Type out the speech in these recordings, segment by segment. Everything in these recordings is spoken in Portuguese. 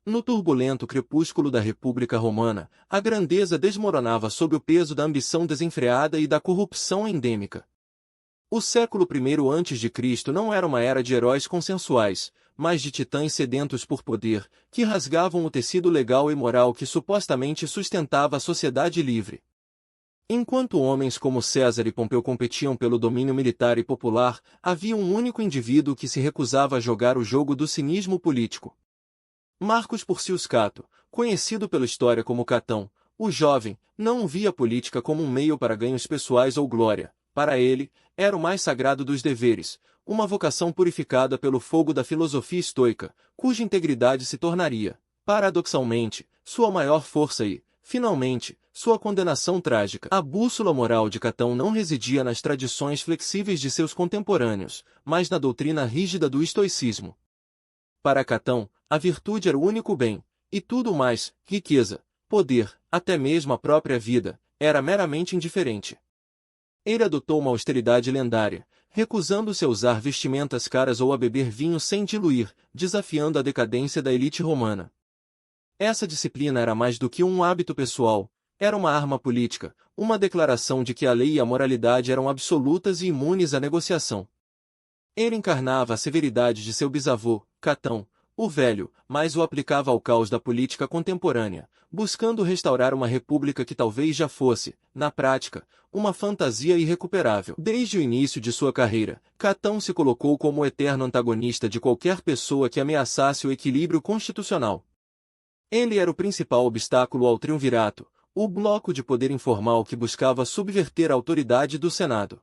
No turbulento crepúsculo da República Romana, a grandeza desmoronava sob o peso da ambição desenfreada e da corrupção endêmica. O século I a.C. não era uma era de heróis consensuais, mas de titãs sedentos por poder, que rasgavam o tecido legal e moral que supostamente sustentava a sociedade livre. Enquanto homens como César e Pompeu competiam pelo domínio militar e popular, havia um único indivíduo que se recusava a jogar o jogo do cinismo político. Marcus Porcius Cato, conhecido pela história como Catão, o jovem, não via a política como um meio para ganhos pessoais ou glória. Para ele, era o mais sagrado dos deveres, uma vocação purificada pelo fogo da filosofia estoica, cuja integridade se tornaria, paradoxalmente, sua maior força e, finalmente, sua condenação trágica. A bússola moral de Catão não residia nas tradições flexíveis de seus contemporâneos, mas na doutrina rígida do estoicismo. Para Catão, a virtude era o único bem, e tudo mais, riqueza, poder, até mesmo a própria vida, era meramente indiferente. Ele adotou uma austeridade lendária, recusando-se a usar vestimentas caras ou a beber vinho sem diluir, desafiando a decadência da elite romana. Essa disciplina era mais do que um hábito pessoal, era uma arma política, uma declaração de que a lei e a moralidade eram absolutas e imunes à negociação. Ele encarnava a severidade de seu bisavô, Catão, o Velho, mas o aplicava ao caos da política contemporânea, buscando restaurar uma república que talvez já fosse, na prática, uma fantasia irrecuperável. Desde o início de sua carreira, Catão se colocou como o eterno antagonista de qualquer pessoa que ameaçasse o equilíbrio constitucional. Ele era o principal obstáculo ao triunvirato, o bloco de poder informal que buscava subverter a autoridade do Senado.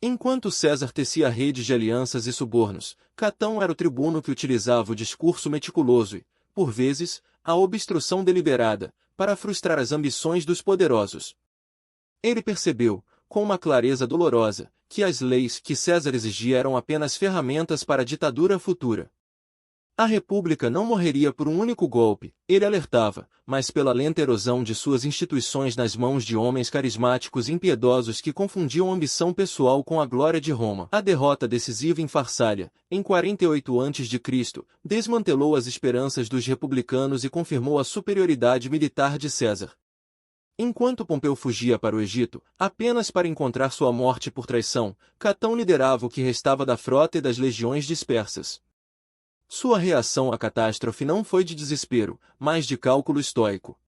Enquanto César tecia redes de alianças e subornos, Catão era o tribuno que utilizava o discurso meticuloso e, por vezes, a obstrução deliberada, para frustrar as ambições dos poderosos. Ele percebeu, com uma clareza dolorosa, que as leis que César exigia eram apenas ferramentas para a ditadura futura. A República não morreria por um único golpe, ele alertava, mas pela lenta erosão de suas instituições nas mãos de homens carismáticos e impiedosos que confundiam ambição pessoal com a glória de Roma. A derrota decisiva em Farsália, em 48 a.C., desmantelou as esperanças dos republicanos e confirmou a superioridade militar de César. Enquanto Pompeu fugia para o Egito, apenas para encontrar sua morte por traição, Catão liderava o que restava da frota e das legiões dispersas. Sua reação à catástrofe não foi de desespero, mas de cálculo estoico.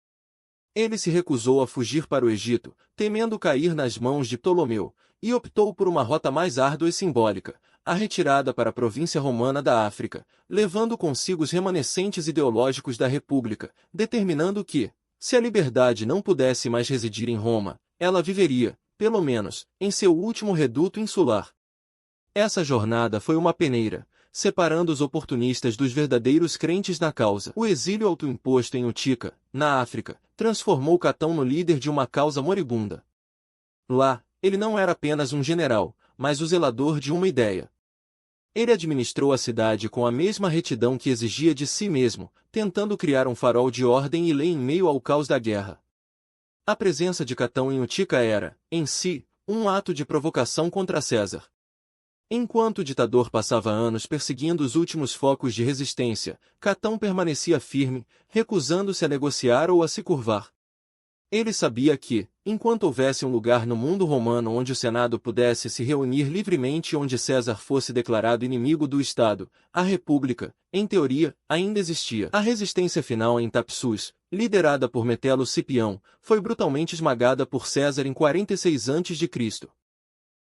Ele se recusou a fugir para o Egito, temendo cair nas mãos de Ptolomeu, e optou por uma rota mais árdua e simbólica, a retirada para a província romana da África, levando consigo os remanescentes ideológicos da República, determinando que, se a liberdade não pudesse mais residir em Roma, ela viveria, pelo menos, em seu último reduto insular. Essa jornada foi uma peneira, separando os oportunistas dos verdadeiros crentes na causa. O exílio autoimposto em Utica, na África, transformou Catão no líder de uma causa moribunda. Lá, ele não era apenas um general, mas o zelador de uma ideia. Ele administrou a cidade com a mesma retidão que exigia de si mesmo, tentando criar um farol de ordem e lei em meio ao caos da guerra. A presença de Catão em Utica era, em si, um ato de provocação contra César. Enquanto o ditador passava anos perseguindo os últimos focos de resistência, Catão permanecia firme, recusando-se a negociar ou a se curvar. Ele sabia que, enquanto houvesse um lugar no mundo romano onde o Senado pudesse se reunir livremente e onde César fosse declarado inimigo do Estado, a República, em teoria, ainda existia. A resistência final em Thapsus, liderada por Metelo Cipião, foi brutalmente esmagada por César em 46 a.C.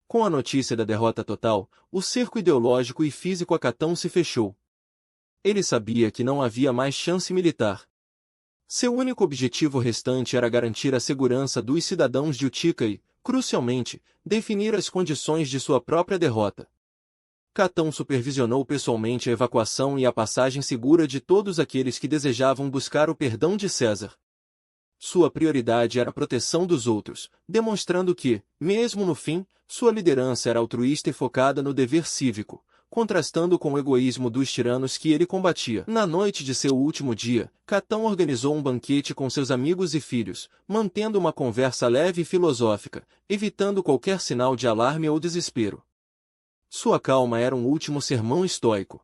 Com a notícia da derrota total, o cerco ideológico e físico a Catão se fechou. Ele sabia que não havia mais chance militar. Seu único objetivo restante era garantir a segurança dos cidadãos de Utica e, crucialmente, definir as condições de sua própria derrota. Catão supervisionou pessoalmente a evacuação e a passagem segura de todos aqueles que desejavam buscar o perdão de César. Sua prioridade era a proteção dos outros, demonstrando que, mesmo no fim, sua liderança era altruísta e focada no dever cívico, contrastando com o egoísmo dos tiranos que ele combatia. Na noite de seu último dia, Catão organizou um banquete com seus amigos e filhos, mantendo uma conversa leve e filosófica, evitando qualquer sinal de alarme ou desespero. Sua calma era um último sermão estoico.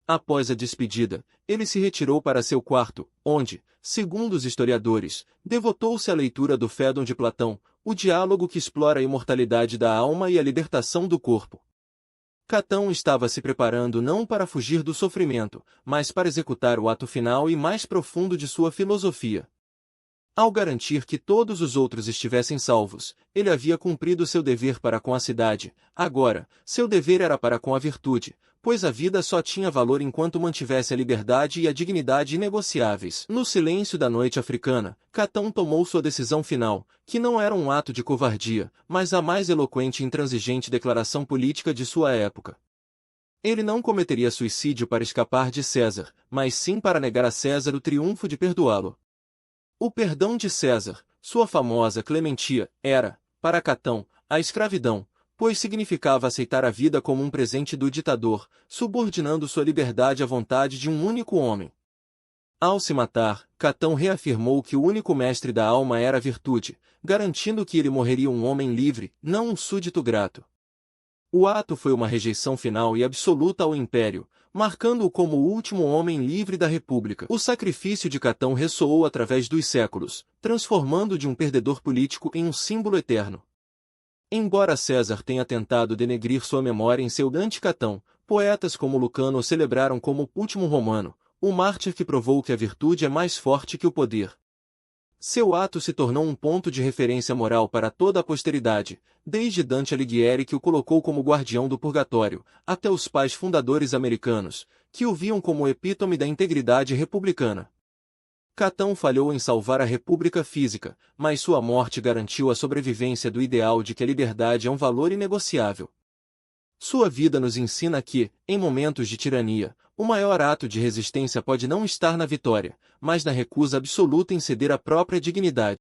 Após a despedida, ele se retirou para seu quarto, onde, segundo os historiadores, devotou-se à leitura do Fédon de Platão, o diálogo que explora a imortalidade da alma e a libertação do corpo. Catão estava se preparando não para fugir do sofrimento, mas para executar o ato final e mais profundo de sua filosofia. Ao garantir que todos os outros estivessem salvos, ele havia cumprido seu dever para com a cidade. Agora, seu dever era para com a virtude, pois a vida só tinha valor enquanto mantivesse a liberdade e a dignidade inegociáveis. No silêncio da noite africana, Catão tomou sua decisão final, que não era um ato de covardia, mas a mais eloquente e intransigente declaração política de sua época. Ele não cometeria suicídio para escapar de César, mas sim para negar a César o triunfo de perdoá-lo. O perdão de César, sua famosa clementia, era, para Catão, a escravidão, pois significava aceitar a vida como um presente do ditador, subordinando sua liberdade à vontade de um único homem. Ao se matar, Catão reafirmou que o único mestre da alma era a virtude, garantindo que ele morreria um homem livre, não um súdito grato. O ato foi uma rejeição final e absoluta ao império, marcando-o como o último homem livre da República. O sacrifício de Catão ressoou através dos séculos, transformando de um perdedor político em um símbolo eterno. Embora César tenha tentado denegrir sua memória em seu Anticatão, poetas como Lucano o celebraram como o último romano, o mártir que provou que a virtude é mais forte que o poder. Seu ato se tornou um ponto de referência moral para toda a posteridade, desde Dante Alighieri que o colocou como guardião do purgatório, até os pais fundadores americanos, que o viam como o epítome da integridade republicana. Catão falhou em salvar a república física, mas sua morte garantiu a sobrevivência do ideal de que a liberdade é um valor inegociável. Sua vida nos ensina que, em momentos de tirania, o maior ato de resistência pode não estar na vitória, mas na recusa absoluta em ceder a própria dignidade.